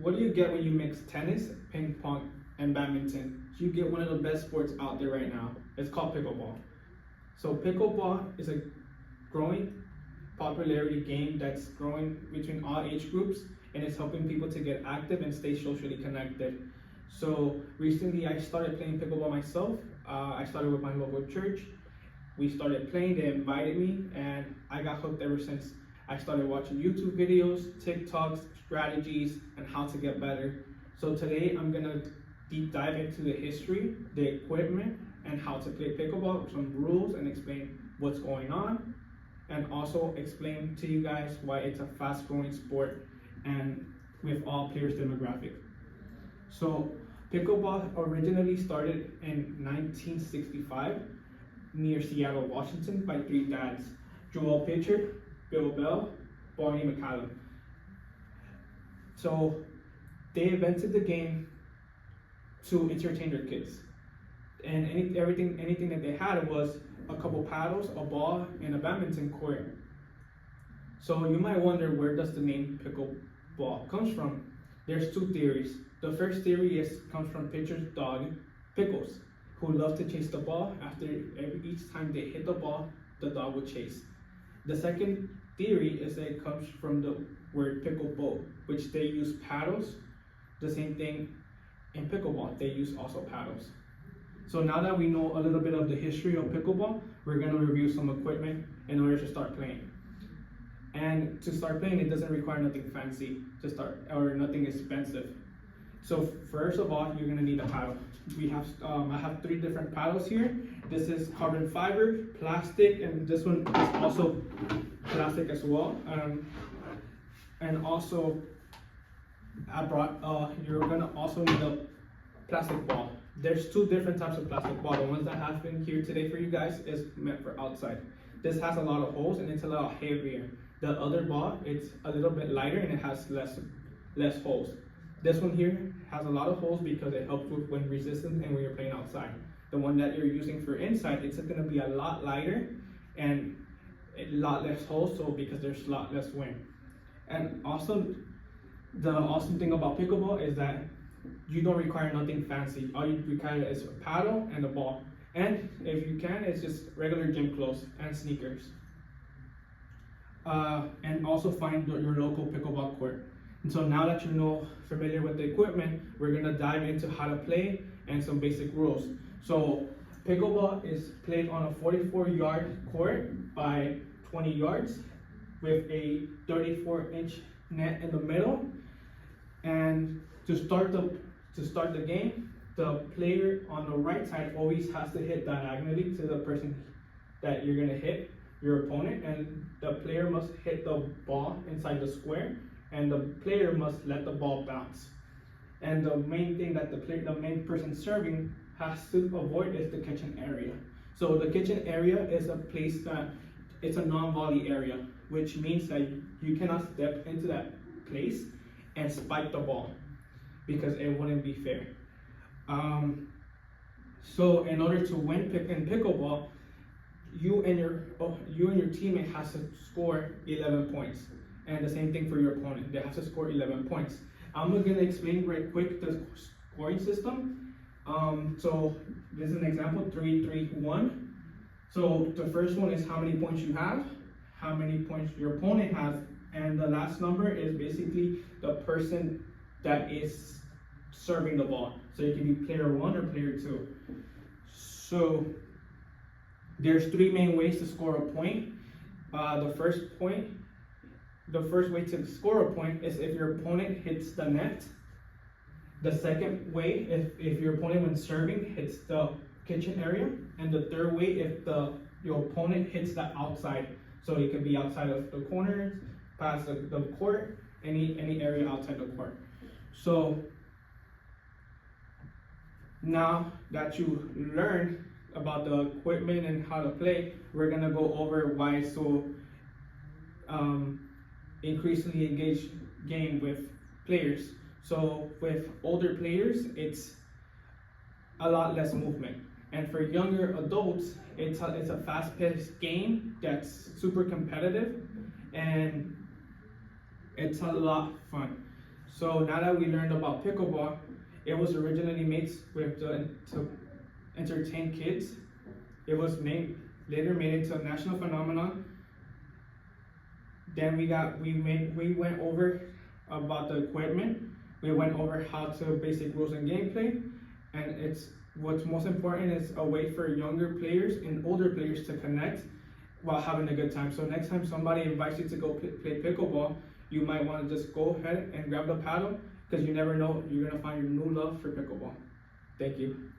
what do you get when you mix tennis, ping pong, and badminton? You get one of the best sports out there right now. It's called pickleball. So pickleball is a growing popularity game that's growing between all age groups, and it's helping people to get active and stay socially connected. So recently I started playing pickleball myself. I started with my local church. We started playing, they invited me, and I got hooked ever since. I started watching YouTube videos, TikToks, strategies, and how to get better. So today I'm gonna deep dive into the history, the equipment, and how to play pickleball, some rules, and explain what's going on, and also explain to you guys why it's a fast growing sport and with all players demographic. So pickleball originally started in 1965 near Seattle, Washington by three dads, Joel Pitcher, Bill Bell, Barney McCallum. So they invented the game to entertain their kids. And anything that they had was a couple paddles, a ball, and a badminton court. So you might wonder, where does the name pickleball comes from? There's two theories. The first theory comes from Pitcher's dog, Pickles, who loved to chase the ball. After each time they hit the ball, the dog would chase. The second theory is that it comes from the word pickleball, which they use paddles. The same thing in pickleball, they use also paddles. So now that we know a little bit of the history of pickleball, we're gonna review some equipment in order to start playing. And to start playing, it doesn't require nothing fancy to start, or nothing expensive. So first of all, you're gonna need a paddle. I have three different paddles here. This is carbon fiber, plastic, and this one is also plastic as well. And also, you're gonna also need a plastic ball. There's two different types of plastic ball. The ones that I have been here today for you guys is meant for outside. This has a lot of holes and it's a lot heavier. The other ball, it's a little bit lighter and it has less holes. This one here has a lot of holes because it helps with wind resistance and when you're playing outside. The one that you're using for inside, it's gonna be a lot lighter and a lot less holes, so because there's a lot less wind. And also, the awesome thing about pickleball is that you don't require nothing fancy. All you require is a paddle and a ball. And if you can, it's just regular gym clothes and sneakers. And also find your local pickleball court. And so now that you're familiar with the equipment, we're gonna dive into how to play and some basic rules. So pickleball is played on a 44-yard court by 20 yards with a 34-inch net in the middle. And to start the game, the player on the right side always has to hit diagonally to the person that you're gonna hit, your opponent, and the player must hit the ball inside the square, and the player must let the ball bounce. And the main thing that the main person serving has to avoid is the kitchen area. So the kitchen area is a place that it's a non-volley area, which means that you cannot step into that place and spike the ball because it wouldn't be fair. So in order to win in pickleball, you and your teammate has to score 11 points, and the same thing for your opponent. They have to score 11 points. I'm gonna explain right quick the scoring system. So this is an example: 3-3-1. So the first one is how many points you have, how many points your opponent has, and the last number is basically the person that is serving the ball. So it can be player 1 or player 2. So there's three main ways to score a point. The first way to score a point is if your opponent hits the net. The second way, if your opponent when serving hits the kitchen area. And the third way, if your opponent hits the outside. So it can be outside of the corners, past the court, any area outside the court. So now that you learned about the equipment and how to play, we're gonna go over why it's so increasingly engaged game with players. So with older players, it's a lot less movement. And for younger adults, it's a fast-paced game that's super competitive, and it's a lot of fun. So now that we learned about pickleball, it was originally made to entertain kids. It was later made into a national phenomenon. Then we went over about the equipment. We went over how to basic rules and gameplay, and what's most important is a way for younger players and older players to connect while having a good time. So next time somebody invites you to go play pickleball, you might want to just go ahead and grab the paddle, because you never know, you're gonna find your new love for pickleball. Thank you.